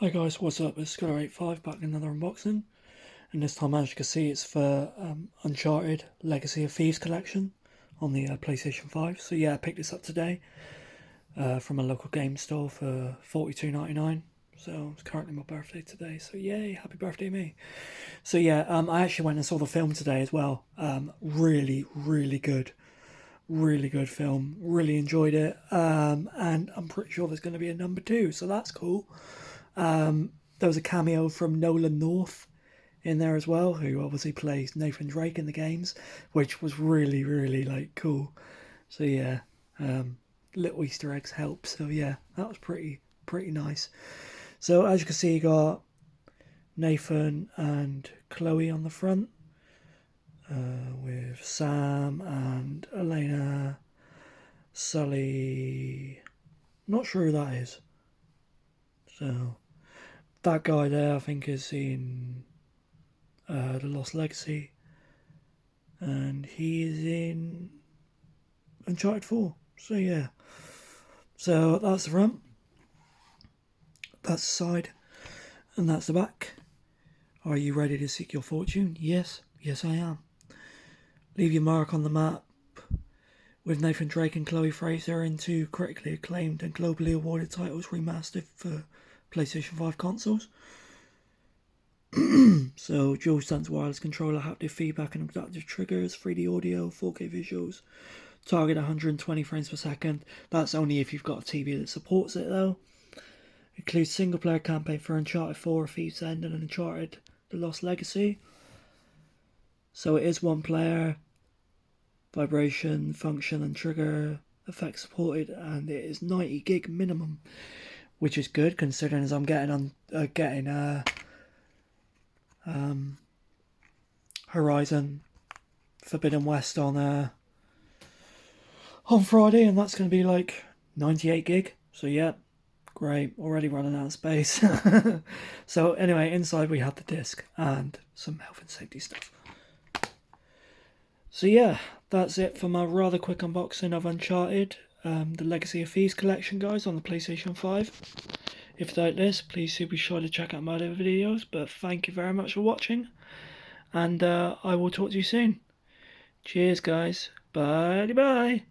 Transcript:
Hi guys, what's up? It's Scholar85 back in another unboxing, and this time, as you can see, it's for Uncharted Legacy of Thieves Collection on the PlayStation 5. So yeah, I picked this up today from a local game store for $42.99. So it's currently my birthday today, so yay, happy birthday me. So yeah, I actually went and saw the film today as well. Really good film, really enjoyed it, and I'm pretty sure there's going to be a number 2, so that's cool. There was a cameo from Nolan North in there as well, who obviously plays Nathan Drake in the games, which was really like cool. So yeah, little Easter eggs help. So yeah, that was pretty nice. So as you can see, you got Nathan and Chloe on the front, with Sam and Elena, Sully. Not sure who that is. So that guy there, I think, is in The Lost Legacy, and he is in Uncharted 4. So yeah, so that's the front, that's the side, and that's the back. Are you ready to seek your fortune? Yes I am. Leave your mark on the map with Nathan Drake and Chloe Fraser in two critically acclaimed and globally awarded titles remastered for PlayStation 5 consoles. So DualSense wireless controller, haptic feedback and adaptive triggers, 3D audio, 4K visuals, target 120 frames per second. That's only if you've got a TV that supports it though. Includes single player campaign for Uncharted 4, Thieves End and Uncharted The Lost Legacy. So it is one player, vibration, function and trigger effects supported, and it is 90 gig minimum, which is good considering as I'm getting Horizon Forbidden West on Friday, and that's going to be like 98 gig. So yeah, great, already running out of space. So anyway, inside we have the disc and some health and safety stuff. So yeah, that's it for my rather quick unboxing of Uncharted, the Legacy of Thieves collection, guys, on the PlayStation 5. If you like this, please do be sure to check out my other videos, but thank you very much for watching, and I will talk to you soon. Cheers guys, bye bye.